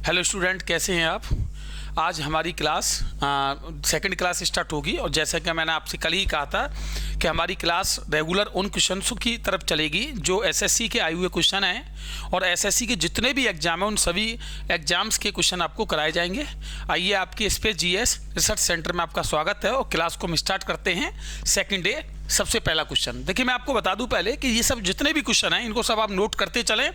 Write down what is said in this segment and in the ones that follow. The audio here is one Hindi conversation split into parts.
हेलो स्टूडेंट, कैसे हैं आप। आज हमारी क्लास सेकंड क्लास स्टार्ट होगी और जैसा कि मैंने आपसे कल ही कहा था कि हमारी क्लास रेगुलर उन क्वेश्चंस की तरफ चलेगी जो एसएससी के आए हुए क्वेश्चन हैं और एसएससी के जितने भी एग्जाम हैं उन सभी एग्जाम्स के क्वेश्चन आपको कराए जाएंगे। आइए, आपके स्पेस जीएस रिसर्च सेंटर में आपका स्वागत है और क्लास को हम स्टार्ट करते हैं। सेकेंड डे सबसे पहला क्वेश्चन देखिए, मैं आपको बता दूं पहले कि ये सब जितने भी क्वेश्चन हैं इनको सब आप नोट करते चलें,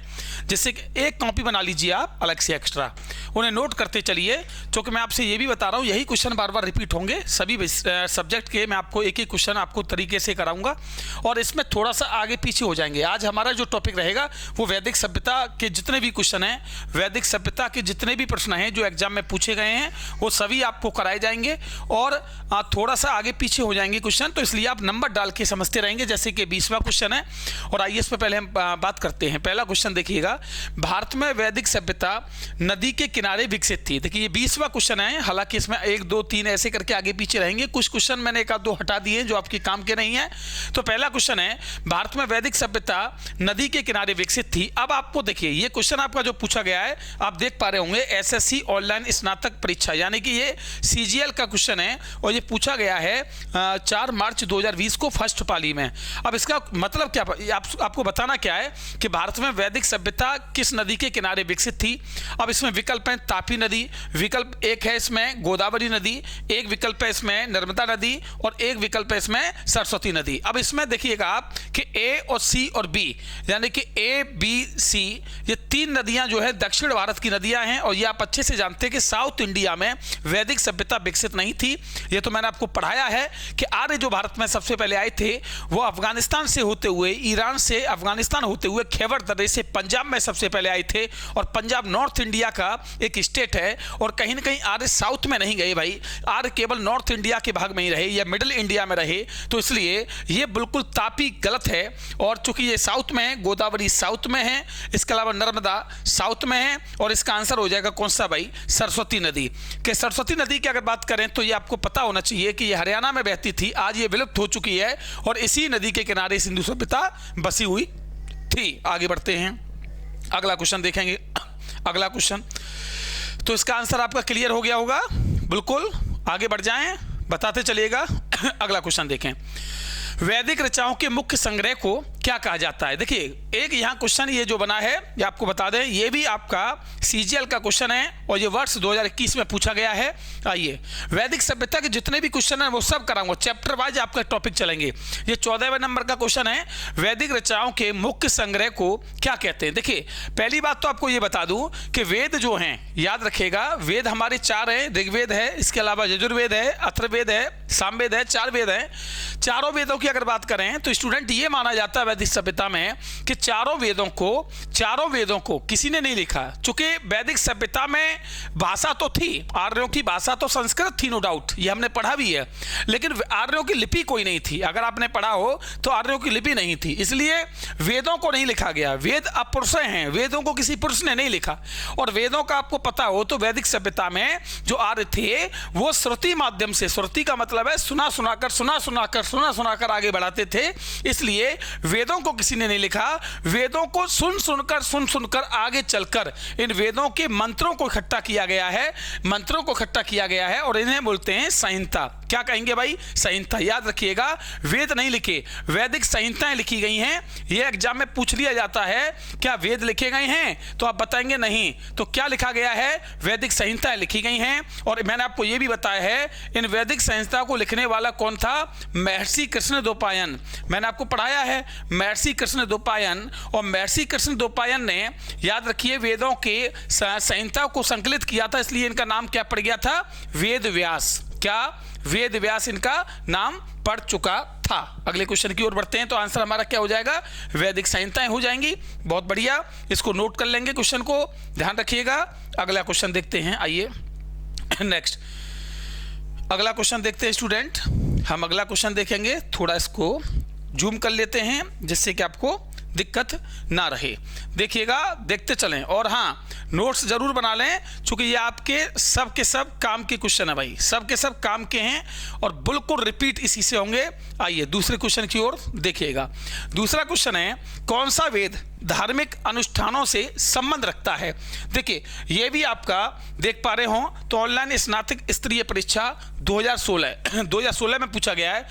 जिससे कि एक कॉपी बना लीजिए आप अलग से एक्स्ट्रा, उन्हें नोट करते चलिए। क्योंकि मैं आपसे ये भी बता रहा हूँ यही क्वेश्चन बार बार रिपीट होंगे सभी सब्जेक्ट के। मैं आपको एक एक क्वेश्चन आपको तरीके से कराऊंगा और इसमें थोड़ा सा आगे पीछे हो जाएंगे। आज हमारा जो टॉपिक रहेगा वो वैदिक सभ्यता के जितने भी क्वेश्चन हैं, वैदिक सभ्यता के जितने भी प्रश्न हैं जो एग्जाम में पूछे गए हैं वो सभी आपको कराए जाएंगे और थोड़ा सा आगे पीछे हो जाएंगे क्वेश्चन, तो इसलिए आप नंबर डाल के समझते रहेंगे। जैसे कि 20वां क्वेश्चन है और आइए इस पर पहले हम बात करते हैं। पहला क्वेश्चन देखिएगा, भारत में वैदिक सभ्यता नदी के किनारे विकसित थी। देखिए ये 20वां क्वेश्चन है, हालांकि इसमें 1 2 3 ऐसे करके आगे पीछे रहेंगे। कुछ क्वेश्चन मैंने 1 2 हटा दिए जो आपके काम के नहीं है। तो पहला क्वेश्चन है, भारत में वैदिक सभ्यता नदी के किनारे विकसित थी। अब आपको देखिए ये क्वेश्चन आपका जो पूछा गया है, आप देख पा रहे होंगे एसएससी ऑनलाइन स्नातक परीक्षा, यानी कि ये सीजीएल का क्वेश्चन है और ये पूछा गया है 4 मार्च 2020 को फर्स्ट पाली में। अब इसका मतलब क्या, आपको बताना क्या है कि भारत में वैदिक सभ्यता किस नदी के किनारे विकसित थी। अब इसमें विकल्प है तापी नदी, विकल्प 1 है इसमें गोदावरी नदी, एक विकल्प है इसमें नर्मदा नदी और एक विकल्प है इसमें सरस्वती नदी। अब इसमें देखिएगा आप कि ए और सी और बी, यानी कि ए बी सी, ये 3 नदियां जो है दक्षिण भारत की नदियां हैं और ये आप अच्छे से जानते हैं कि साउथ इंडिया में वैदिक सभ्यता विकसित नहीं थी। ये तो मैंने आपको पढ़ाया है कि आर्य जो भारत में सबसे पहले आए थे वो अफगानिस्तान से होते हुए, ईरान से अफगानिस्तान होते हुए खैबर दर्रे से पंजाब में सबसे पहले आए थे और पंजाब नॉर्थ इंडिया का एक स्टेट है और कहीं ना कहीं आर्य साउथ में नहीं गए भाई, आर्य केवल नॉर्थ इंडिया के भाग में ही रहे या मिडिल इंडिया में रहे। तो इसलिए ये बिल्कुल तापी गलत है और चूंकि ये साउथ में है, गोदावरी साउथ में है, इसके अलावा नर्मदा साउथ में है और इसका आंसर हो जाएगा कौन सा भाई, सरस्वती नदी। कि सरस्वती नदी की अगर बात करें तो ये आपको पता होना चाहिए कि ये हरियाणा में बहती थी, आज ये विलुप्त हो चुकी है और इसी नदी के किनारे सिंधु सभ्यता बसी हुई थी। आगे बढ़ते हैं, अगला क्वेश्चन देखेंगे। अगला क्वेश्चन तो इसका आंसर आपका क्लियर हो गया होगा, बिल्कुल आगे बढ़ जाएं, बताते चलिएगा। अगला क्वेश्चन देखें, वैदिक रचनाओं के मुख्य संग्रह को क्या कहा जाता है। देखिए एक यहाँ क्वेश्चन ये जो बना है ये आपको बता दें, ये भी आपका सीजीएल का क्वेश्चन है और ये वर्ष 2021 में पूछा गया है। आइए, वैदिक सभ्यता के जितने भी क्वेश्चन हैं वो सब कराऊंगा, चैप्टर वाइज आपका टॉपिक चलेंगे। ये 14वें नंबर का क्वेश्चन है, वैदिक रचनाओं के मुख्य संग्रह को क्या कहते हैं। देखिए पहली बात तो आपको ये बता दूं कि वेद जो हैं, याद रखिएगा वेद हमारे 4 हैं, ऋग्वेद है, इसके अलावा यजुर्वेद है, अथर्ववेद है, सामवेद है, 4 वेद हैं। चारों वेदों की अगर बात करें तो स्टूडेंट ये माना जाता है वैदिक सभ्यता में कि चारों वेदों को किसी ने नहीं लिखा। चूंकि वैदिक सभ्यता में भाषा तो थी, आर्यों की भाषा तो संस्कृत थी, नो डाउट, ये हमने पढ़ा भी है, लेकिन आर्यों की लिपि कोई नहीं थी। अगर आपने पढ़ा हो तो आर्यों की लिपि नहीं थी, इसलिए वेदों को नहीं लिखा गया। वेद अपुरुष हैं, वेदों को किसी पुरुष ने नहीं लिखा। और वेदों का आपको पता हो तो वैदिक सभ्यता में जो आर्य थे वो श्रुति माध्यम से, श्रुति का मतलब है सुना सुनाकर आगे बढ़ाते थे, इसलिए वेदों को किसी ने नहीं लिखा। वेदों को सुन सुनकर आगे चलकर इन वेदों के मंत्रों को इकट्ठा किया गया है और इन्हें बोलते हैं संहिता। क्या कहेंगे भाई, संहिता। याद रखिएगा वेद नहीं लिखे, वैदिक संहिताएं लिखी गई हैं। यह एग्जाम में पूछ लिया जाता है क्या वेद लिखे गए हैं, तो आप बताएंगे नहीं, तो क्या लिखा गया है, वैदिक संहिताएं लिखी गई हैं। और मैंने आपको यह भी बताया है इन वैदिक संहिता को लिखने वाला कौन था, महर्षि कृष्णद्वैपायन। मैंने आपको पढ़ाया है महर्षि कृष्णद्वैपायन, और महर्षि कृष्णद्वैपायन ने, याद रखिए, वेदों के संहिता को संकलित किया था, इसलिए इनका नाम क्या पड़ गया था, वेद व्यास। क्या, वेद व्यास इनका नाम पड़ चुका था। अगले क्वेश्चन की ओर बढ़ते हैं तो आंसर हमारा क्या हो जाएगा, वैदिक संहिताएं हो जाएंगी। बहुत बढ़िया, इसको नोट कर लेंगे, क्वेश्चन को ध्यान रखिएगा। अगला क्वेश्चन देखते हैं, आइए नेक्स्ट अगला क्वेश्चन देखते हैं स्टूडेंट। हम अगला क्वेश्चन देखेंगे, थोड़ा इसको जूम कर लेते हैं जिससे कि आपको दिक्कत ना रहे। देखिएगा, देखते चलें और हाँ नोट्स जरूर बना लें, क्योंकि ये आपके सब के सब काम के क्वेश्चन है भाई, सब के सब काम के हैं और बिल्कुल रिपीट इसी से होंगे। आइए दूसरे क्वेश्चन की ओर देखिएगा। दूसरा क्वेश्चन है, कौन सा वेद धार्मिक अनुष्ठानों से संबंध रखता है। देखिए ये भी आपका देख पा रहे हो तो ऑनलाइन स्नातक स्तरीय परीक्षा 2016 में पूछा गया है,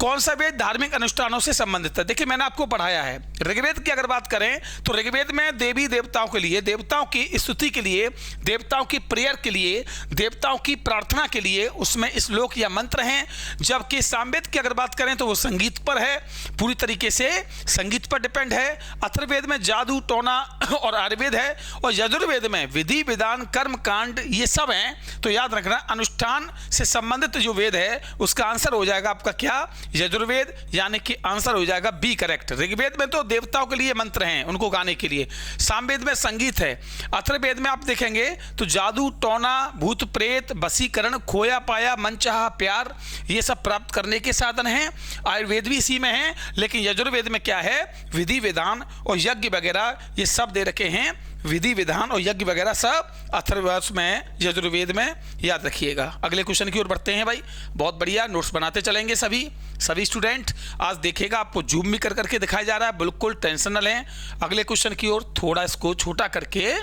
कौन सा वेद धार्मिक अनुष्ठानों से संबंधित है। देखिए मैंने आपको पढ़ाया है, ऋग्वेद की अगर बात करें तो ऋग्वेद में देवी देवताओं के लिए, देवताओं की स्तुति के लिए, देवताओं की प्रेयर के लिए, देवताओं की प्रार्थना के लिए उसमें श्लोक या मंत्र हैं। जबकि सामवेद की अगर बात करें तो वो संगीत पर है, पूरी तरीके से संगीत पर डिपेंड है। अथर्ववेद में जादू टोना और आयुर्वेद है, और यजुर्वेद में विधि विधान कर्म कांड ये सब हैं। तो याद रखना अनुष्ठान से संबंधित जो वेद है उसका आंसर हो जाएगा आपका क्या, यजुर्वेद, यानी कि आंसर हो जाएगा बी करेक्ट। ऋग्वेद में तो देवताओं के लिए मंत्र हैं उनको गाने के लिए, सामवेद में संगीत है, अथर्ववेद में आप देखेंगे तो जादू टोना भूत प्रेत वशीकरण खोया पाया मनचाहा प्यार ये सब प्राप्त करने के साधन हैं। आयुर्वेद भी इसी में है, लेकिन यजुर्वेद में क्या है, विधि विधान और यज्ञ वगैरह ये सब दे रखे हैं। विधि विधान और यज्ञ वगैरह सब अथर्ववेद में, यजुर्वेद में, याद रखिएगा। अगले क्वेश्चन की ओर बढ़ते हैं भाई, बहुत बढ़िया नोट्स बनाते चलेंगे सभी स्टूडेंट। आज देखिएगा आपको जूम भी कर करके दिखाया जा रहा है, बिल्कुल टेंशन न लें। अगले क्वेश्चन की ओर थोड़ा इसको छोटा करके,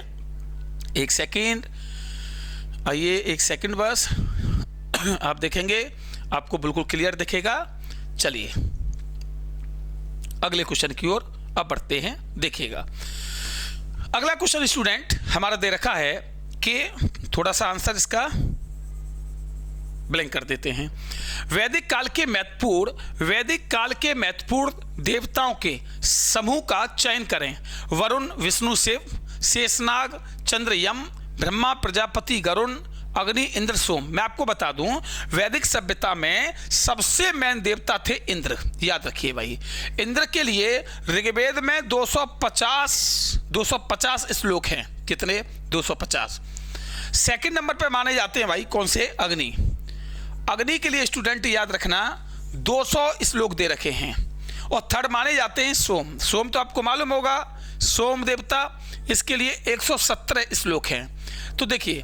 एक सेकेंड आइए, एक सेकेंड बस, आप देखेंगे आपको बिल्कुल क्लियर दिखेगा। चलिए अगले क्वेश्चन की ओर अब बढ़ते हैं, देखिएगा। अगला क्वेश्चन स्टूडेंट हमारा दे रखा है कि थोड़ा सा आंसर इसका ब्लैंक कर देते हैं। वैदिक काल के महत्वपूर्ण देवताओं के समूह का चयन करें। वरुण, विष्णु, शिव, शेषनाग, चंद्र, यम, ब्रह्मा, प्रजापति, गरुण, अग्नि, इंद्र, सोम। मैं आपको बता दूं वैदिक सभ्यता में सबसे मेन देवता थे इंद्र, याद रखिए भाई। इंद्र के लिए ऋग्वेद में 250 श्लोक हैं। कितने? 250। सेकंड नंबर पे माने जाते हैं भाई कौन से? अग्नि। अग्नि के लिए स्टूडेंट याद रखना 200 श्लोक दे रखे हैं। और थर्ड माने जाते हैं सोम। सोम तो आपको मालूम होगा, सोम देवता, इसके लिए 117 श्लोक हैं। तो देखिए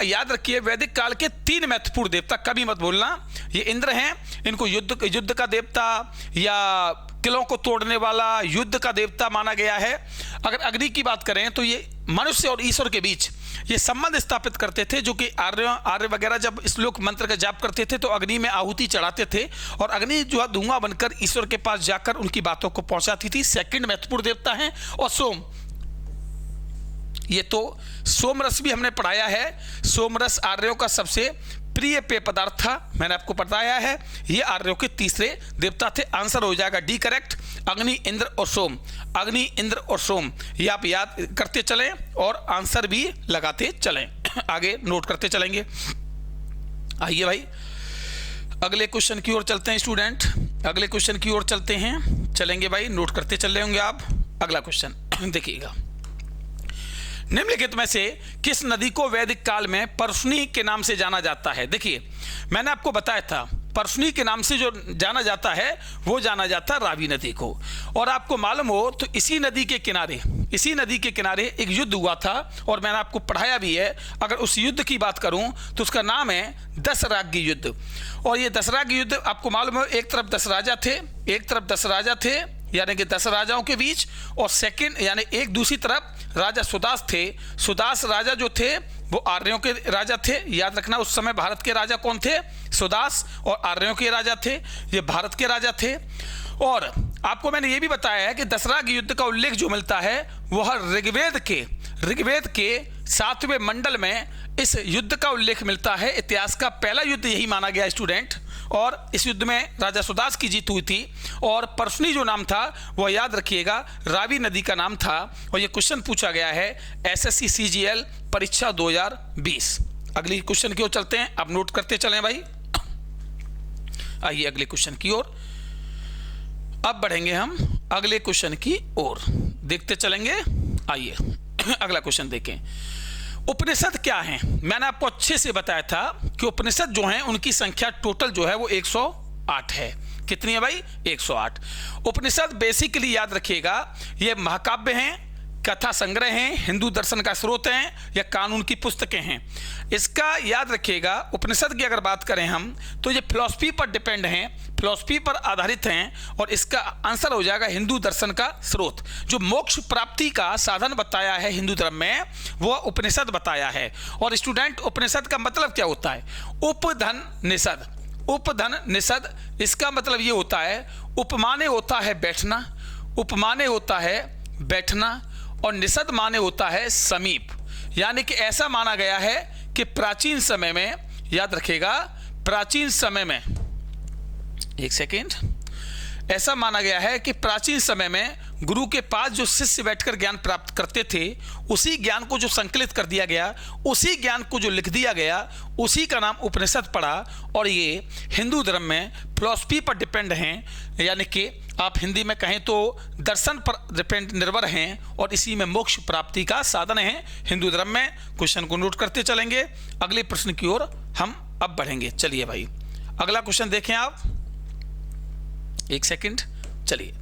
याद रखिए वैदिक काल के 3 महत्वपूर्ण देवता, कभी मत भूलना, ये इंद्र हैं। इनको युद्ध का देवता या किलों को तोड़ने वाला युद्ध का देवता माना गया है। अगर अग्नि की बात करें तो ये मनुष्य और ईश्वर के बीच ये संबंध स्थापित करते थे, जो कि आर्य वगैरह जब श्लोक मंत्र का जाप करते थे तो अग्नि में आहुति चढ़ाते थे, और अग्नि जो है धुआं बनकर ईश्वर के पास जाकर उनकी बातों को पहुंचाती थी। सेकंड महत्वपूर्ण देवता है। और सोम, ये तो सोमरस भी हमने पढ़ाया है। सोमरस आर्यों का सबसे प्रिय पेय पदार्थ था, मैंने आपको बताया है। ये आर्यों के तीसरे देवता थे। आंसर हो जाएगा डी करेक्ट, अग्नि, इंद्र और सोम। अग्नि, इंद्र और सोम ये आप याद करते चलें और आंसर भी लगाते चलें, आगे नोट करते चलेंगे। आइए भाई अगले क्वेश्चन की ओर चलते हैं स्टूडेंट, अगले क्वेश्चन की ओर चलेंगे भाई, नोट करते चल रहे होंगे आप। अगला क्वेश्चन देखिएगा, निम्नलिखित में से किस नदी को वैदिक काल में परशुनी के नाम से जाना जाता है? देखिए मैंने आपको बताया था परशुनी के नाम से जो जाना जाता है वो जाना जाता है रावी नदी को। और आपको मालूम हो तो इसी नदी के किनारे एक युद्ध हुआ था, और मैंने आपको पढ़ाया भी है। अगर उस युद्ध की बात करूं तो उसका नाम है दशराग्य युद्ध। और ये दशराग्य युद्ध आपको मालूम हो, एक तरफ 10 राजा थे यानी कि 10 राजाओं के बीच, और सेकंड यानी एक दूसरी तरफ राजा सुदास थे। सुदास राजा जो थे वो आर्यों के राजा थे। याद रखना उस समय भारत के राजा कौन थे? सुदास। और आर्यों के राजा थे, ये भारत के राजा थे। और आपको मैंने ये भी बताया है कि दशराग्य युद्ध का उल्लेख जो मिलता है वह ऋग्वेद के 7वें मंडल में इस युद्ध का उल्लेख मिलता है। इतिहास का पहला युद्ध यही माना गया स्टूडेंट। और इस युद्ध में राजा सुदास की जीत हुई थी। और परशुनी जो नाम था वह याद रखिएगा रावी नदी का नाम था। और यह क्वेश्चन पूछा गया है एसएससी सीजीएल परीक्षा 2020। अगली क्वेश्चन की ओर चलते हैं, अब नोट करते चलें भाई। आइए अगले क्वेश्चन की ओर अब बढ़ेंगे हम, अगले क्वेश्चन की ओर देखते चलेंगे। आइए अगला क्वेश्चन देखें, उपनिषद क्या हैं? मैंने आपको अच्छे से बताया था कि उपनिषद जो हैं उनकी संख्या टोटल जो है वो 108 है। कितनी है भाई? 108। उपनिषद बेसिकली याद रखिएगा ये महाकाव्य हैं, कथा संग्रह हैं, हिंदू दर्शन का स्रोत हैं, या कानून की पुस्तकें हैं। इसका याद रखिएगा, उपनिषद की अगर बात करें हम तो ये फिलॉसफी पर डिपेंड हैं, फिलॉसफी पर आधारित हैं, और इसका आंसर हो जाएगा हिंदू दर्शन का स्रोत। जो मोक्ष प्राप्ति का साधन बताया है हिंदू धर्म में वो उपनिषद बताया है। और स्टूडेंट, उपनिषद का मतलब क्या होता है? उपधन निषद। उपधन निषद इसका मतलब ये होता है, उपमाने होता है बैठना, उपमाने होता है बैठना, और निषद माने होता है समीप। यानी कि ऐसा माना गया है कि प्राचीन समय में, याद रखिएगा, प्राचीन समय में, एक सेकेंड, ऐसा माना गया है कि प्राचीन समय में गुरु के पास जो शिष्य बैठकर ज्ञान प्राप्त करते थे, उसी ज्ञान को जो संकलित कर दिया गया, उसी ज्ञान को जो लिख दिया गया, उसी का नाम उपनिषद पड़ा। और ये हिंदू धर्म में फिलॉसफी पर डिपेंड हैं, यानी कि आप हिंदी में कहें तो दर्शन पर डिपेंड निर्भर हैं, और इसी में मोक्ष प्राप्ति का साधन है हिंदू धर्म में। क्वेश्चन को नोट करते चलेंगे, अगले प्रश्न की ओर हम अब बढ़ेंगे। चलिए भाई, अगला क्वेश्चन देखें आप, एक सेकंड। चलिए,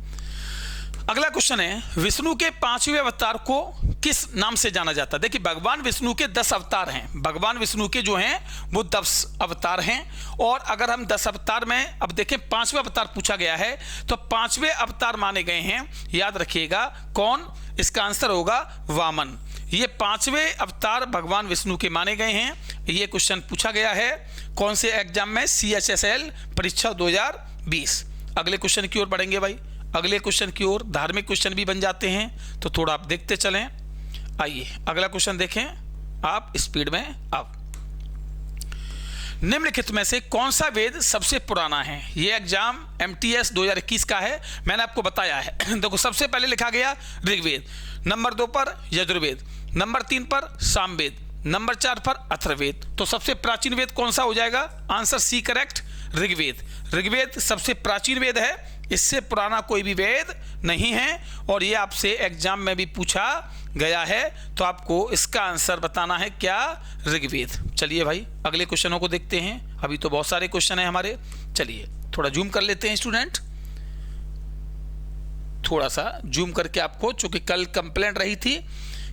अगला क्वेश्चन है, विष्णु के 5वें अवतार को किस नाम से जाना जाता है? देखिए, भगवान विष्णु के 10 अवतार हैं। भगवान विष्णु के जो हैं वो 10 अवतार हैं। और अगर हम 10 अवतार में अब देखें, 5वें अवतार पूछा गया है, तो 5वें अवतार माने गए हैं, याद रखिएगा, कौन? इसका आंसर होगा वामन। ये 5वें अवतार भगवान विष्णु के माने गए हैं। ये क्वेश्चन पूछा गया है कौन से एग्जाम में? CHSL परीक्षा 2020। अगले क्वेश्चन की ओर बढ़ेंगे भाई, अगले क्वेश्चन की ओर। धार्मिक क्वेश्चन भी बन जाते हैं, तो थोड़ा आप देखते चलें। आइए अगला क्वेश्चन देखें आप स्पीड में। आप निम्नलिखित में से कौन सा वेद सबसे पुराना है? ये एग्जाम MTS 2021 का है, मैंने आपको बताया है। देखो, सबसे पहले लिखा गया ऋग्वेद, नंबर 2 पर यजुर्वेद, नंबर 3 पर सामवेद, नंबर 4 पर अथर्ववेद। तो सबसे प्राचीन वेद कौन सा हो जाएगा? Answer C correct, Rigveda. Rigveda सबसे प्राचीन वेद है, इससे पुराना कोई भी वेद नहीं है। और ये आपसे एग्जाम में भी पूछा गया है, तो आपको इसका आंसर बताना है क्या? ऋग्वेद। चलिए भाई, अगले क्वेश्चनों को देखते हैं। अभी तो बहुत सारे क्वेश्चन हैं हमारे। चलिए थोड़ा जूम कर लेते हैं स्टूडेंट, थोड़ा सा जूम करके आपको, चूंकि कल कंप्लेंट रही थी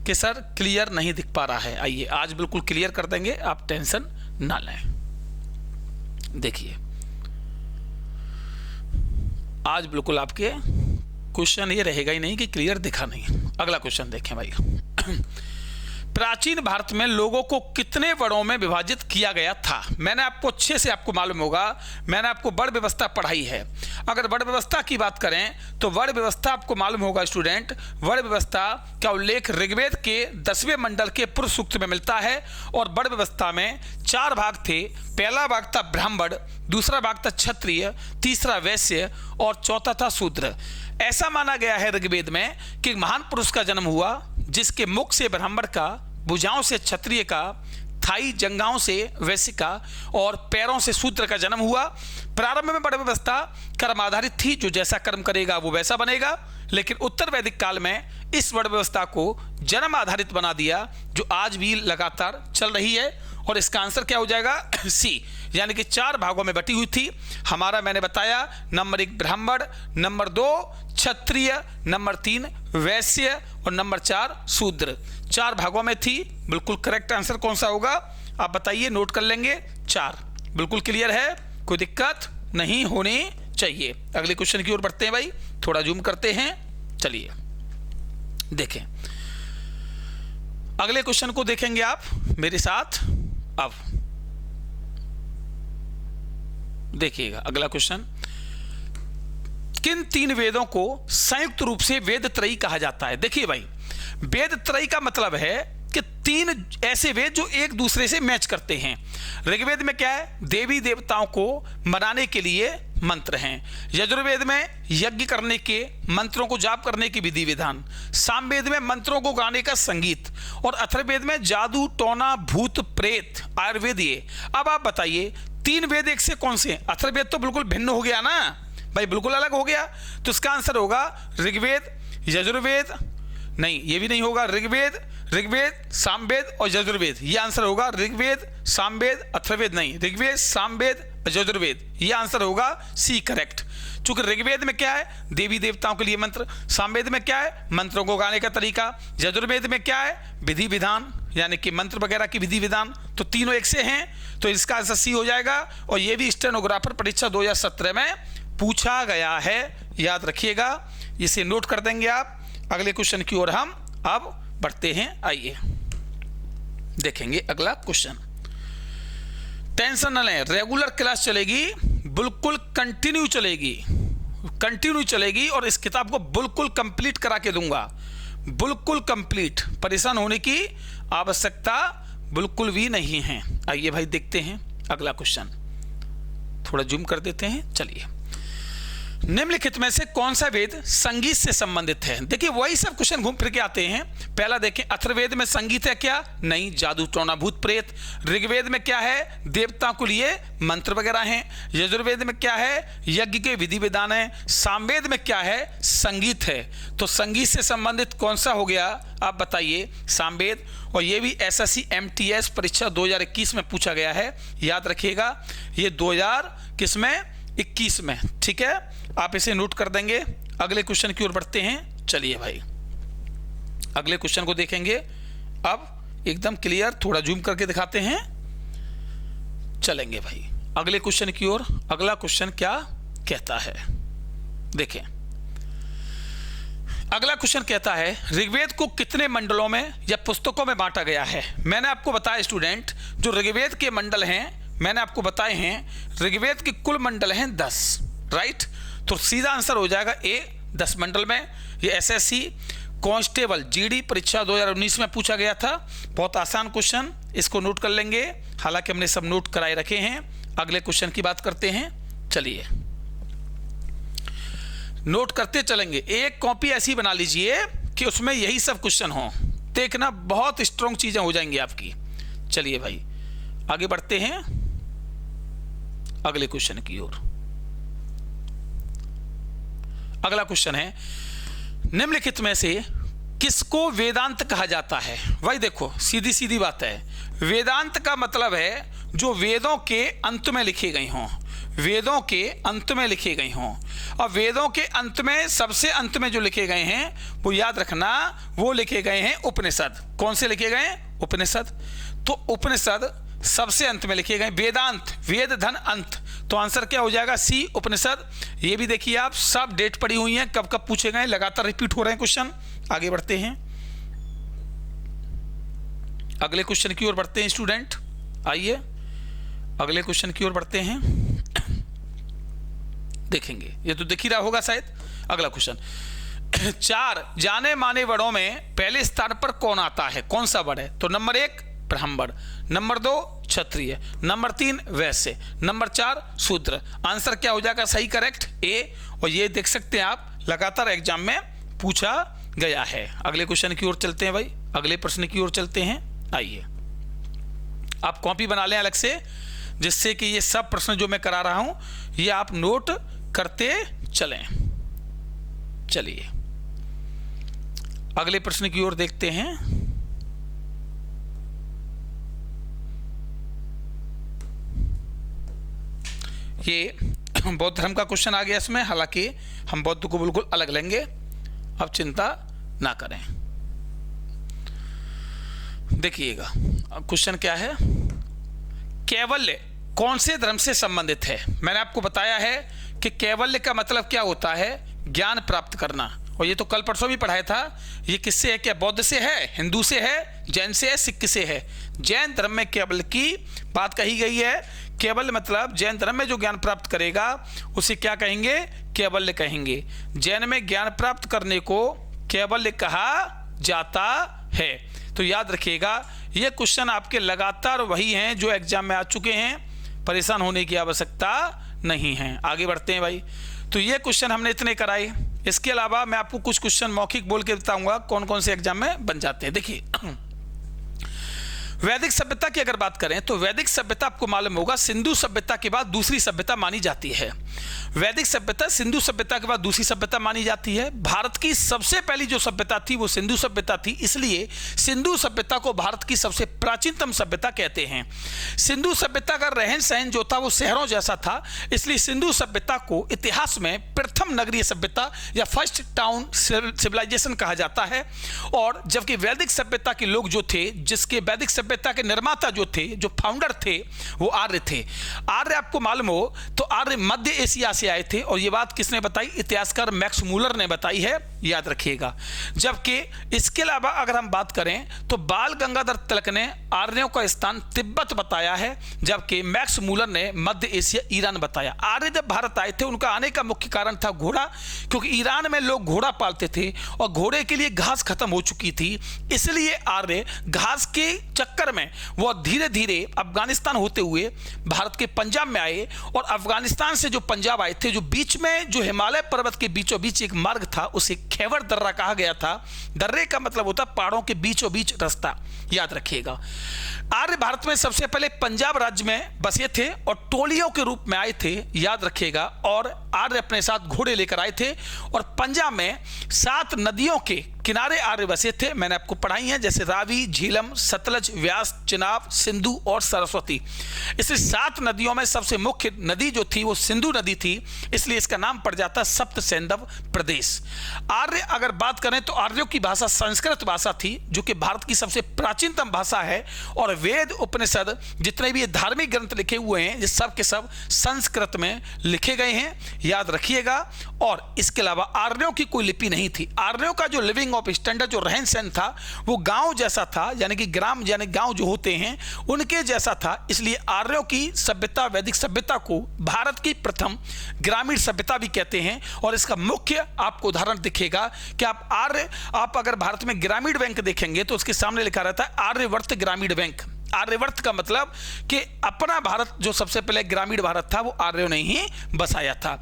कि सर क्लियर नहीं दिख पा रहा है। आइए आज बिल्कुल क्लियर कर देंगे, आप टेंशन ना लें। देखिए, आज बिल्कुल आपके क्वेश्चन ये रहेगा ही नहीं कि क्लियर दिखा नहीं। अगला क्वेश्चन देखें भाई। प्राचीन भारत में लोगों को कितने वर्णों में विभाजित किया गया था? मैंने आपको अच्छे से आपको मालूम होगा, मैंने आपको वर्ण व्यवस्था पढ़ाई है। अगर वर्ण व्यवस्था की बात करें तो वर्ण व्यवस्था आपको मालूम होगा स्टूडेंट, वर्ण व्यवस्था का उल्लेख ऋग्वेद के 10वें मंडल के पुरुष सूक्त में मिलता है। और वर्ण व्यवस्था में 4 भाग थे। पहला भाग था ब्राह्मण, दूसरा भाग था क्षत्रिय, तीसरा वैश्य और चौथा था शूद्र। ऐसा माना गया है ऋग्वेद में कि महान पुरुष का जन्म हुआ जिसके मुख से ब्राह्मण का, भुजाओं से क्षत्रिय का, थाई जंघाओं से वैश्य का और पैरों से शूद्र का जन्म हुआ। प्रारंभ में वर्ण व्यवस्था कर्म आधारित थी, जो जैसा कर्म करेगा वो वैसा बनेगा। लेकिन उत्तर वैदिक काल में इस वर्ण व्यवस्था को जन्म आधारित बना दिया, जो आज भी लगातार चल रही है। और इसका आंसर क्या हो जाएगा? सी, यानी कि 4 भागों में बटी हुई थी। हमारा मैंने बताया, नंबर 1 ब्राह्मण, नंबर 2 क्षत्रिय, नंबर 3 वैश्य और नंबर 4 शूद्र। 4 भागों में थी। बिल्कुल करेक्ट आंसर कौन सा होगा आप बताइए, नोट कर लेंगे। 4 बिल्कुल क्लियर है, कोई दिक्कत नहीं होनी चाहिए। अगले क्वेश्चन की ओर बढ़ते हैं भाई, थोड़ा जूम करते हैं। चलिए देखें, अगले क्वेश्चन को देखेंगे आप मेरे साथ। अब देखिएगा अगला क्वेश्चन, किन 3 वेदों को संयुक्त रूप से वेद त्रयी कहा जाता है? देखिए भाई, वेद त्रयी का मतलब है कि 3 ऐसे वेद जो एक दूसरे से मैच करते हैं। ऋग्वेद में क्या है? देवी देवताओं को मनाने के लिए मंत्र हैं। यजुर्वेद में यज्ञ करने के, मंत्रों को जाप करने की विधि विधान। सामवेद में मंत्रों को गाने का संगीत। और अथर्ववेद में जादू, टोना, भूत प्रेत, आयुर्वेद। ये अब आप बताइए 3 वेद एक से कौन से? अथर्ववेद तो बिल्कुल भिन्न हो गया ना भाई, बिल्कुल अलग हो गया। तो इसका आंसर होगा ऋग्वेद, यजुर्वेद, नहीं ये भी नहीं होगा, ऋग्वेद, सामवेद और यजुर्वेद। ये आंसर होगा ऋग्वेद, सामवेद, अथर्ववेद नहीं, ऋग्वेद, सामवेद, यजुर्वेद। ये आंसर होगा सी करेक्ट। चूंकि ऋग्वेद में क्या है, देवी देवताओं के लिए मंत्र, सामवेद में क्या है, मंत्रों को गाने का तरीका, यजुर्वेद में क्या है, विधि विधान यानी कि मंत्र वगैरह की विधि विधान, तो तीनों एक से हैं, तो इसका आंसर सी हो जाएगा। और ये भी स्टेनोग्राफर परीक्षा 2017 में पूछा गया है, याद रखिएगा, इसे नोट कर देंगे आप। अगले क्वेश्चन की ओर हम अब बढ़ते हैं, आइए देखेंगे अगला क्वेश्चन। टेंशन न लें, रेगुलर क्लास चलेगी, बिल्कुल कंटिन्यू चलेगी और इस किताब को बिल्कुल कंप्लीट करा के दूंगा, बिल्कुल कंप्लीट, परेशान होने की आवश्यकता बिल्कुल भी नहीं है। आइए भाई देखते हैं अगला क्वेश्चन, थोड़ा जूम कर देते हैं। चलिए, निम्नलिखित में से कौन सा वेद संगीत से संबंधित है? देखिए वही सब क्वेश्चन घूम फिर के आते हैं। पहला देखें, अथर्ववेद में संगीत है क्या? नहीं, जादू टोना भूत प्रेत। ऋग्वेद में क्या है? देवताओं के लिए मंत्र वगैरह हैं। यजुर्वेद में क्या है? यज्ञ के विधि विधान है। सामवेद में क्या है? संगीत है। तो संगीत से संबंधित कौन सा हो गया, आप बताइए? सामवेद। और ये भी SSC MTS परीक्षा 2021 में पूछा गया है, याद रखिएगा, ये 2021 में, ठीक है, आप इसे नोट कर देंगे। अगले क्वेश्चन की ओर बढ़ते हैं। चलिए भाई अगले क्वेश्चन को देखेंगे, अब एकदम क्लियर, थोड़ा जूम करके दिखाते हैं, चलेंगे भाई अगले क्वेश्चन की ओर। अगला क्वेश्चन क्या कहता है, देखें। अगला क्वेश्चन कहता है, ऋग्वेद को कितने मंडलों में या पुस्तकों में बांटा गया है? मैंने आपको बताया स्टूडेंट, जो ऋग्वेद के मंडल हैं मैंने आपको बताए हैं, ऋग्वेद के कुल मंडल हैं 10, राइट। तो सीधा आंसर हो जाएगा ए, 10 मंडल में। ये SSC कांस्टेबल GD परीक्षा 2019 में पूछा गया था, बहुत आसान क्वेश्चन, इसको नोट कर लेंगे, हालांकि हमने सब नोट कराए रखे हैं। अगले क्वेश्चन की बात करते हैं, चलिए नोट करते चलेंगे। एक कॉपी ऐसी बना लीजिए कि उसमें यही सब क्वेश्चन हो, देखना बहुत स्ट्रॉन्ग चीजें हो जाएंगी आपकी। चलिए भाई आगे बढ़ते हैं अगले क्वेश्चन की ओर। अगला क्वेश्चन है, निम्नलिखित में से किसको वेदांत कहा जाता है? भाई देखो सीधी सीधी बात है, वेदांत का मतलब है जो वेदों के अंत में लिखे गए हों, वेदों के अंत में लिखे गए हों। और वेदों के अंत में, सबसे अंत में जो लिखे गए हैं वो याद रखना, वो लिखे गए हैं उपनिषद। कौन से लिखे गए? उपनिषद। तो उपनिषद सबसे अंत में लिखे गए। वेदांत, वेद धन अंत, तो आंसर क्या हो जाएगा? सी, उपनिषद। ये भी देखिए आप, सब डेट पड़ी हुई हैं, कब कब पूछे गए, लगातार रिपीट हो रहे हैं क्वेश्चन। आगे बढ़ते हैं अगले क्वेश्चन की ओर बढ़ते हैं स्टूडेंट, आइए अगले क्वेश्चन की ओर बढ़ते हैं, देखेंगे, ये तो दिख ही रहा होगा शायद। अगला क्वेश्चन, 4 जाने माने वर्णों में पहले स्थान पर कौन आता है? कौन सा वर्ण है? तो नंबर 1 ब्राह्मण, नंबर 2 क्षत्रिय, नंबर 3 वैश्य, नंबर 4 शूद्र। आंसर क्या हो जाएगा? सही, करेक्ट, ए। और ये देख सकते हैं आप, लगातार एग्जाम में पूछा गया है। अगले क्वेश्चन की ओर चलते हैं भाई, अगले प्रश्न की ओर चलते हैं, आइए। आप कॉपी बना लें अलग से, जिससे कि ये सब प्रश्न जो मैं करा रहा हूं ये आप नोट करते चलें। चलिए अगले प्रश्न की ओर देखते हैं। ये बौद्ध धर्म का क्वेश्चन आ गया इसमें, हालांकि हम बौद्ध को बिल्कुल अलग लेंगे, अब चिंता ना करें। देखिएगा क्वेश्चन क्या है, कैवल्य कौन से धर्म से संबंधित है? मैंने आपको बताया है कि कैवल्य का मतलब क्या होता है? ज्ञान प्राप्त करना। और ये तो कल परसों भी पढ़ाया था। ये किससे है? क्या बौद्ध से है, हिंदू से है, जैन से है, सिख से है? जैन धर्म में कैवल्य की बात कही गई है। कैवल्य मतलब जैन धर्म में जो ज्ञान प्राप्त करेगा उसे क्या कहेंगे? कैवल्य कहेंगे। जैन में ज्ञान प्राप्त करने को कैवल्य कहा जाता है। तो याद रखिएगा, ये क्वेश्चन आपके लगातार वही हैं जो एग्जाम में आ चुके हैं, परेशान होने की आवश्यकता नहीं है। आगे बढ़ते हैं भाई। तो ये क्वेश्चन हमने इतने कराए, इसके अलावा मैं आपको कुछ क्वेश्चन मौखिक बोल के बताऊंगा कौन कौन से एग्जाम में बन जाते हैं। देखिए, वैदिक सभ्यता की अगर बात करें तो वैदिक सभ्यता आपको मालूम होगा सिंधु सभ्यता के बाद दूसरी सभ्यता मानी जाती है। वैदिक सभ्यता सिंधु सभ्यता के बाद दूसरी सभ्यता मानी जाती है। भारत की सबसे पहली जो सभ्यता थी वो सिंधु सभ्यता थी, इसलिए सिंधु सभ्यता को भारत की सबसे प्राचीनतम सभ्यता कहते हैं। सिंधु सभ्यता का रहन सहन जो था वो शहरों जैसा था, इसलिए सिंधु सभ्यता को इतिहास में प्रथम नगरीय सभ्यता या फर्स्ट टाउन सिविलाइजेशन कहा जाता है। और जबकि वैदिक सभ्यता के लोग जो थे, जिसके वैदिक सभ्यता के निर्माता जो थे, जो फाउंडर थे, वो आर्य थे। आर्य आपको मालूम हो तो आर्य मध्य एशिया से आए थे, और ये बात किसने बताई? इतिहासकार मैक्स मूलर ने बताई है, याद रखिएगा। जबकि इसके अलावा अगर हम बात करें तो बाल गंगाधर तिलक ने आर्यों का स्थान तिब्बत बताया है, जबकि मैक्स मूलर ने मध्य एशिया ईरान बताया। आर्य जब भारत आए थे उनका आने का मुख्य कारण था घोड़ा, क्योंकि ईरान में लोग घोड़ा पालते थे और घोड़े के लिए घास खत्म हो चुकी थी, इसलिए आर्य घास के चक्कर में वो धीरे धीरे अफगानिस्तान होते हुए भारत के पंजाब में आए, और अफगानिस्तान से जो पंजाब आए थे, जो बीच में जो हिमालय पर्वत के बीचों बीच एक मार्ग था उसे खैबर दर्रा कहा गया था। दर्रे का मतलब होता पहाड़ों के बीचों बीच रास्ता, याद रखिएगा। आर्य भारत में सबसे पहले पंजाब राज्य में बसे थे और टोलियों के रूप में आए थे, याद रखिएगा। और आर्य अपने साथ घोड़े लेकर आए थे और पंजाब में 7 नदियों के किनारे आर्य बसे थे। मैंने आपको पढ़ाई है, जैसे रावी, झीलम, सतलज, व्यास, चिनाब, सिंधु और सरस्वती। इसलिए 7 नदियों में सबसे मुख्य नदी जो थी वो सिंधु नदी थी, इसलिए इसका नाम पड़ जाता सप्त सैंधव प्रदेश। आर्य अगर बात करें तो आर्यों की भाषा संस्कृत भाषा थी, जो कि भारत की सबसे प्राचीनतम भाषा है, और वेद, उपनिषद, जितने भी धार्मिक ग्रंथ लिखे हुए हैं ये सब के सब संस्कृत में लिखे गए हैं, याद रखिएगा। और इसके अलावा आर्यों की कोई लिपि नहीं थी। आर्यों का जो लिविंग ऑफ स्टैंडर्ड, जो रहन सहन था, वो गांव जैसा था, यानी कि ग्राम यानी गांव जो होते हैं उनके जैसा था। इसलिए आर्यों की सभ्यता, वैदिक सभ्यता को भारत की प्रथम ग्रामीण सभ्यता भी कहते हैं। और इसका मुख्य आपको उदाहरण दिखेगा कि आप अगर भारत में ग्रामीण बैंक देखेंगे तो उसके सामने लिखा रहता है आर्यवर्त ग्रामीण बैंक। आर्यवर्त का मतलब कि अपना भारत जो सबसे पहले ग्रामीण भारत था वो आर्यों ने ही बसाया था।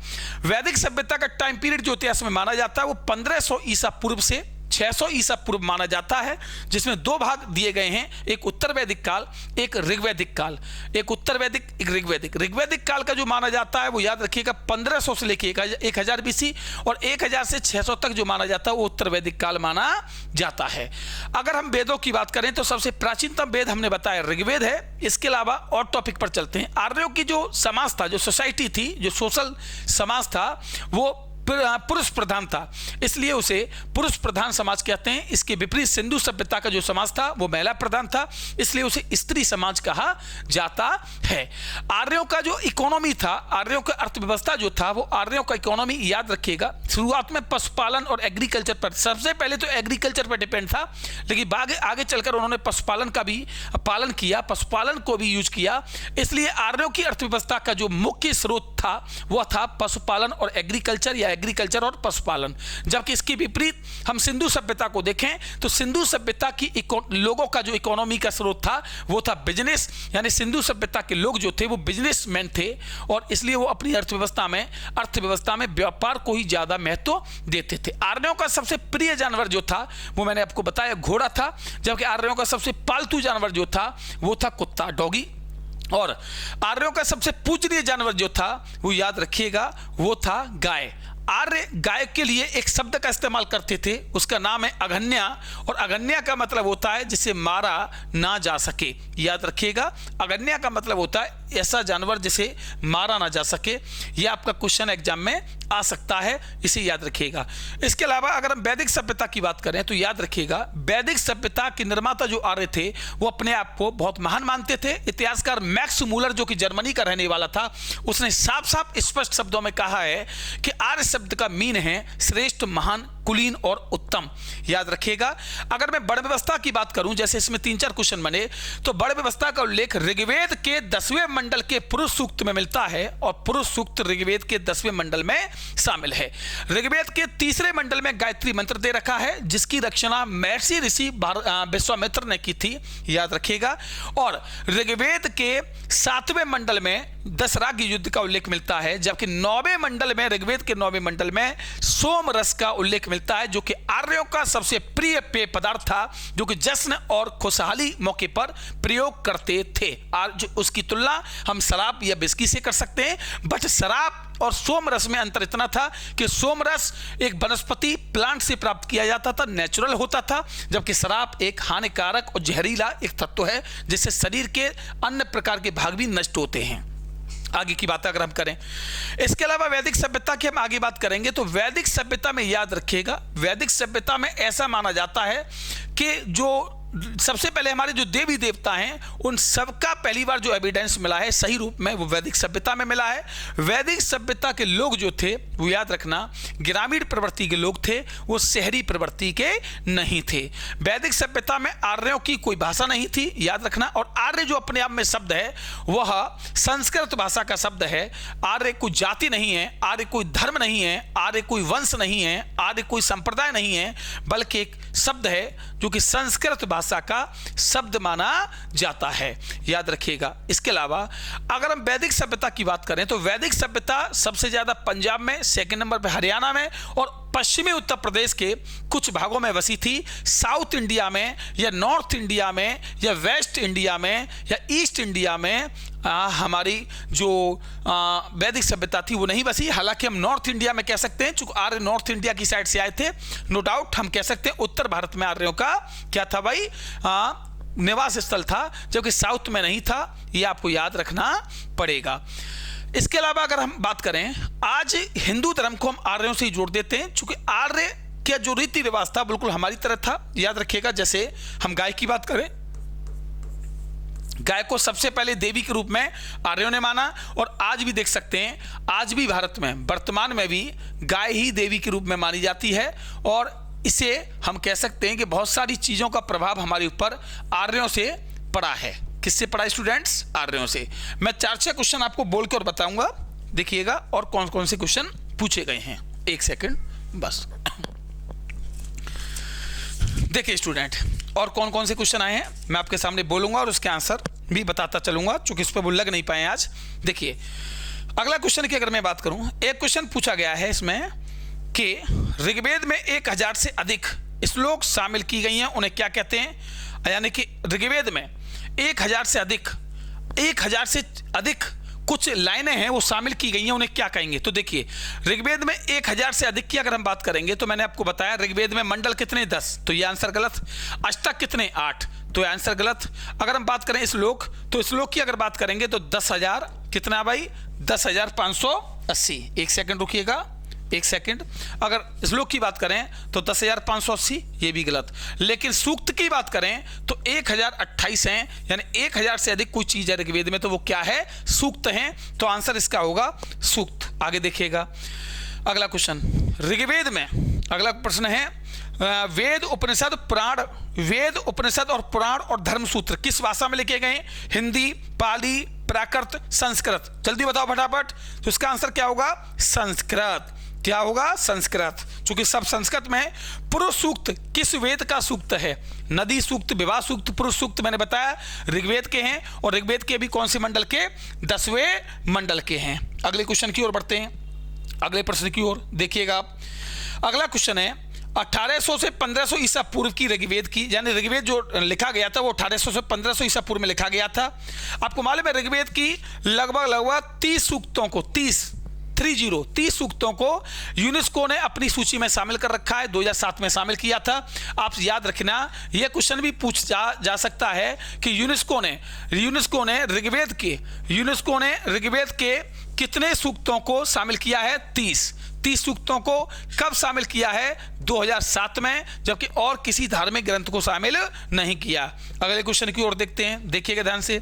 वैदिक सभ्यता का टाइम पीरियड जो इतिहास में माना जाता है वो 1500 ईसा पूर्व से 600 ईसा पूर्व माना जाता है, जिसमें 2 भाग दिए गए हैं, एक उत्तर वैदिक काल, एक ऋग्वैदिक काल। एक उत्तर वैदिक, एक ऋग्वैदिक। ऋग्वैदिक काल का जो माना जाता है वो याद रखिएगा 1500 से लेकर 1000 BC, और 1000 से 600 तक जो माना जाता है वो उत्तर वैदिक काल माना जाता है। अगर हम वेदों की बात करें तो सबसे प्राचीनतम वेद हमने बताया ऋग्वेद है। इसके अलावा और टॉपिक पर चलते हैं। आर्यों की जो समाज था, जो सोसाइटी थी, जो सोशल समाज था, वो पुरुष प्रधान था, इसलिए उसे पुरुष प्रधान समाज कहते हैं। इसके विपरीत सिंधु सभ्यता का जो समाज था वो महिला प्रधान था, इसलिए उसे स्त्री समाज कहा जाता है। आर्यों का जो इकोनॉमी था, आर्यों का अर्थव्यवस्था जो था, वो आर्यों का इकोनॉमी याद रखिएगा शुरुआत में पशुपालन और एग्रीकल्चर पर, सबसे पहले तो एग्रीकल्चर पर डिपेंड था, लेकिन आगे चलकर उन्होंने पशुपालन का भी पालन किया, पशुपालन को भी यूज किया। इसलिए आर्यों की अर्थव्यवस्था का जो मुख्य स्रोत था वह था पशुपालन और एग्रीकल्चर, या एग्रीकल्चर और पशुपालन। जबकि इसके विपरीत हम सिंधु सभ्यता को देखें तो सिंधु सभ्यता की लोगों का जो इकोनॉमी का स्रोत था वो था बिजनेस, यानी सिंधु सभ्यता के लोग जो थे वो बिजनेसमैन थे, और इसलिए वो अपनी अर्थव्यवस्था में व्यापार को ही ज्यादा महत्व देते थे। आर्यों का सबसे प्रिय जानवर जो था वो मैंने आपको बताया घोड़ा था, जबकि आर्यों का सबसे पालतू जानवर जो था वो था कुत्ता, डॉगी। और आर्यों का सबसे पूजनीय जानवर जो था वो याद रखिएगा वो था गाय। आर्य गाय के लिए एक शब्द का इस्तेमाल करते थे, उसका नाम है अगन्या, और अगन्या का मतलब होता है जिसे मारा ना जा सके। याद रखिएगा, अगन्या का मतलब होता है ऐसा जानवर जिसे मारा ना जा सके। यह आपका क्वेश्चन एग्जाम में आ सकता है, इसे याद रखिएगा। इसके अलावा अगर हम वैदिक सभ्यता की बात करें तो याद रखिएगा वैदिक सभ्यता के निर्माता जो आर्य थे वो अपने आप को बहुत महान मानते थे। इतिहासकार मैक्स मूलर जो कि जर्मनी का रहने वाला था, उसने साफ साफ स्पष्ट शब्दों में कहा है कि आर्य शब्द का मीन है श्रेष्ठ, महान, कुलीन और उत्तम। याद रखिएगा। अगर मैं बड़ व्यवस्था की बात करूं, जैसे इसमें 3-4 क्वेश्चन बने, तो बड़ व्यवस्था का उल्लेख ऋग्वेद के 10वें मंडल के पुरुष सूक्त में मिलता है, और पुरुष सूक्त ऋग्वेद के 10वें मंडल में शामिल है। ऋग्वेद के 3रे मंडल में गायत्री मंत्र दे रखा है, जिसकी रचना महर्षि ऋषि विश्वामित्र ने की थी। याद रखिएगा। और ऋग्वेद के 7वें मंडल में दशराग युद्ध का उल्लेख मिलता है, जबकि 9वें मंडल में, ऋग्वेद के 9वें मंडल में सोम रस का उल्लेख मिलता है, जो कि आर्यों का सबसे प्रिय पेय पदार्थ था, जो कि जश्न और खुशहाली मौके पर प्रयोग करते थे। आज उसकी तुलना हम शराब या विस्की से कर सकते हैं, बट शराब और सोमरस में अंतर इतना था कि सोमरस एक वनस्पति प्लांट से प्राप्त किया जाता था, नेचुरल होता था, जबकि शराब एक हानिकारक और जहरीला एक तत्व है जिससे शरीर के अन्य प्रकार के भाग भी नष्ट होते हैं। आगे की बात अगर हम करें, इसके अलावा वैदिक सभ्यता की हम आगे बात करेंगे तो वैदिक सभ्यता में याद रखिएगा, वैदिक सभ्यता में ऐसा माना जाता है कि जो सबसे पहले हमारे जो देवी देवता हैं उन सबका पहली बार जो एविडेंस मिला है सही रूप में वो वैदिक सभ्यता में मिला है। वैदिक सभ्यता के लोग जो थे वो याद रखना ग्रामीण प्रवृत्ति के लोग थे, वो शहरी प्रवृत्ति के नहीं थे। वैदिक सभ्यता में आर्यों की कोई भाषा नहीं थी, याद रखना। और आर्य जो अपने आप में शब्द है वह संस्कृत भाषा का शब्द है। आर्य कोई जाति नहीं है, आर्य कोई धर्म नहीं है, आर्य कोई वंश नहीं है, आर्य कोई संप्रदाय नहीं है, बल्कि एक शब्द है जो कि संस्कृत भाषा का शब्द माना जाता है, याद रखिएगा। इसके अलावा अगर हम वैदिक सभ्यता की बात करें तो वैदिक सभ्यता सबसे ज्यादा पंजाब में, सेकंड नंबर पे हरियाणा में और पश्चिमी उत्तर प्रदेश के कुछ भागों में बसी थी। साउथ इंडिया में या नॉर्थ इंडिया में या वेस्ट इंडिया में या ईस्ट इंडिया में हमारी जो वैदिक सभ्यता थी वो नहीं बसी। हालांकि हम नॉर्थ इंडिया में कह सकते हैं, चूंकि आर्य नॉर्थ इंडिया की साइड से आए थे, नो डाउट हम कह सकते हैं उत्तर भारत में आर्यों का क्या था भाई, निवास स्थल था, जबकि साउथ में नहीं था। ये आपको याद रखना पड़ेगा। इसके अलावा अगर हम बात करें, आज हिंदू धर्म को हम आर्यों से ही जोड़ देते हैं, चूंकि आर्य का जो रीति रिवाज था बिल्कुल हमारी तरह था, याद रखिएगा। जैसे हम गाय की बात करें, गाय को सबसे पहले देवी के रूप में आर्यों ने माना और आज भी देख सकते हैं, आज भी भारत में वर्तमान में भी गाय ही देवी के रूप में मानी जाती है। और इसे हम कह सकते हैं कि बहुत सारी चीज़ों का प्रभाव हमारे ऊपर आर्यों से पड़ा है। किससे पड़ा स्टूडेंट्स? आर्यों से। मैं 4-6 क्वेश्चन आपको बोल कर बताऊंगा, देखिएगा और कौन कौन से क्वेश्चन पूछे गए हैं। एक सेकंड बस। देखिए स्टूडेंट, और कौन कौन से क्वेश्चन आए हैं मैं आपके सामने बोलूंगा और उसके आंसर भी बताता चलूंगा, चूंकि इस पर वो लग नहीं पाए आज। देखिए अगला क्वेश्चन की अगर मैं बात करूं, एक क्वेश्चन पूछा गया है इसमें कि ऋग्वेद में 1000 से अधिक श्लोक शामिल की गई हैं, उन्हें क्या कहते हैं? यानी कि ऋग्वेद में 1000 से अधिक कुछ लाइनें हैं वो शामिल की गई हैं, उन्हें क्या कहेंगे? तो देखिए ऋग्वेद में 1000 से अधिक की अगर हम बात करेंगे तो मैंने आपको बताया ऋग्वेद में मंडल कितने? 10, तो ये आंसर गलत। अष्टक कितने? 8, तो ये आंसर गलत। अगर हम बात करें श्लोक, तो श्लोक की अगर बात करेंगे तो 10,000 कितना भाई? 10,580। एक सेकंड रुकिएगा, एक सेकंड। अगर श्लोक की बात करें तो 10,580, ये भी गलत। लेकिन सूक्त की बात करें तो 1028 हैं, यानी 1000 से अधिक कोई चीज है ऋग्वेद में तो वो क्या है? सूक्त हैं। तो आंसर इसका होगा सूक्त। आगे देखिएगा अगला क्वेश्चन, ऋग्वेद में अगला प्रश्न है वेद उपनिषद पुराण, वेद उपनिषद और पुराण और धर्म सूत्र किस भाषा में लिखे गए? हिंदी, पाली, प्राकृत, संस्कृत। जल्दी बताओ फटाफट। तो इसका आंसर क्या होगा? संस्कृत। क्या होगा? संस्कृत। चूंकि सब संस्कृत में। पुरुष सूक्त किस वेद का सूक्त है? नदी सूक्त, विवाह सूक्त, पुरुष सूक्त मैंने बताया ऋग्वेद के हैं, और ऋग्वेद के भी कौन से मंडल के? 10वें मंडल के हैं। अगले क्वेश्चन की ओर बढ़ते हैं, अगले प्रश्न की ओर देखिएगा आप। अगला क्वेश्चन है 1800 से 1500 ईसा पूर्व की ऋग्वेद की, यानी ऋग्वेद जो लिखा गया था वो 1800 से 1500 ईसा पूर्व में लिखा गया था। आपको मालूम है ऋग्वेद की लगभग 30 सूक्तों को 30 सूक्तों को यूनेस्को ने अपनी सूची में शामिल कर रखा है, 2007 में शामिल किया था। आप याद रखना, यह क्वेश्चन भी पूछा जा सकता है कि यूनेस्को ने ऋग्वेद के कितने सूक्तों को शामिल किया है? 30 सूक्तों को कब शामिल किया है? 2007 में, जबकि और किसी धार्मिक ग्रंथ को शामिल नहीं किया। अगले क्वेश्चन की ओर देखते हैं, देखिएगा ध्यान से।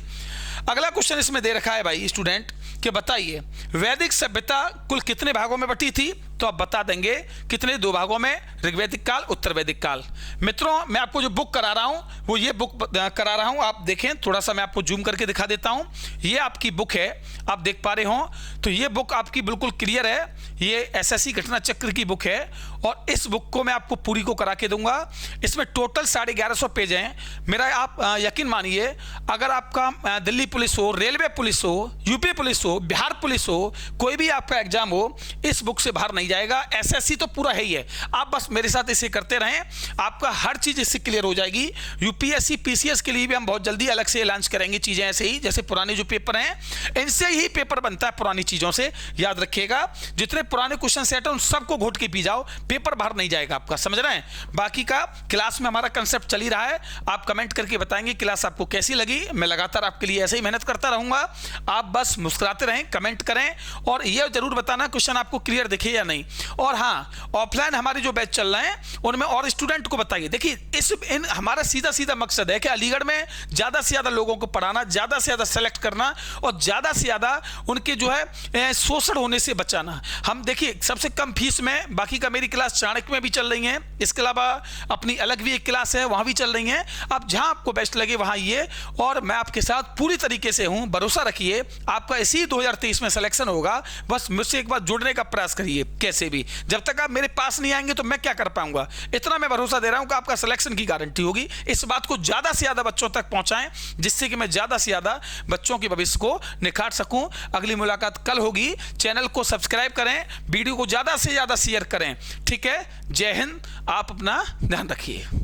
अगला क्वेश्चन इसमें दे रखा है भाई स्टूडेंट कि बताइए वैदिक सभ्यता कुल कितने भागों में बटी थी? तो आप बता देंगे कितने? 2 भागों में, ऋग्वैदिक काल, उत्तर वैदिक काल। मित्रों मैं आपको जो बुक करा रहा हूं वो ये बुक करा रहा हूं, आप देखें, थोड़ा सा मैं आपको जूम करके दिखा देता हूं। ये आपकी बुक है, आप देख पा रहे हो तो ये बुक आपकी बिल्कुल क्लियर है, ये एसएससी घटना चक्र की बुक है और इस बुक को मैं आपको पूरी को करा के दूंगा। इसमें टोटल 1150 पेज हैं। मेरा आप यकीन मानिए, अगर आपका दिल्ली पुलिस हो, रेलवे पुलिस हो, यूपी पुलिस हो, बिहार पुलिस हो, कोई भी आपका एग्जाम हो, इस बुक से बाहर नहीं नहीं जाएगा। एसएससी तो पूरा है ही है, आप बस मेरे साथ इसे करते रहें, आपका हर चीज इससे क्लियर हो जाएगी। यूपीएससी पीसीएस के लिए भी हम बहुत जल्दी अलग से लॉन्च करेंगे चीजें, ऐसे ही जैसे पुराने जो पेपर हैं इनसे ही पेपर बनता है, पुरानी चीजों से याद रखिएगा। जितने पुराने क्वेश्चन सेट है उन सबको घोट के पी जाओ, पेपर बाहर नहीं जाएगा आपका, समझ रहे हैं। बाकी का क्लास में हमारा कंसेप्ट चल ही रहा है, आप कमेंट करके बताएंगे क्लास आपको कैसी लगी। मैं लगातार आपके लिए ऐसे ही मेहनत करता रहूंगा, आप बस मुस्कुराते रहें, कमेंट करें और यह जरूर बताना क्वेश्चन आपको क्लियर दिखे या नहीं। और हाँ, ऑफलाइन हमारे जो बैच चल रहे हैं उनमें और स्टूडेंट को बताइए। देखिए हमारा सीधा सीधा मकसद है कि अलीगढ़ में ज्यादा से ज्यादा लोगों को पढ़ाना, ज्यादा से ज्यादा सेलेक्ट करना और ज्यादा से ज्यादा उनके जो है शोषण होने से बचाना। हम देखिए सबसे कम फीस में, बाकी का मेरी क्लास चाणक्य में भी चल रही है, इसके अलावा अपनी अलग भी एक क्लास है वहां भी चल रही है। आप जहां आपको बेस्ट लगे वहां आइए और मैं आपके साथ पूरी तरीके से हूं, भरोसा रखिए आपका इसी 2023 में सिलेक्शन होगा। बस मुझसे एक बार जुड़ने का प्रयास करिए कैसे भी, जब तक आप मेरे पास नहीं आएंगे तो मैं क्या कर पाऊंगा। इतना मैं भरोसा दे रहा हूं कि आपका सिलेक्शन की गारंटी होगी। इस बात को ज्यादा से ज्यादा बच्चों तक पहुंचाएं जिससे कि मैं ज्यादा से ज्यादा बच्चों के भविष्य को निखार सकूं। अगली मुलाकात कल होगी, चैनल को सब्सक्राइब करें, वीडियो को ज्यादा से ज्यादा शेयर करें, ठीक है। जय हिंद, आप अपना ध्यान रखिए।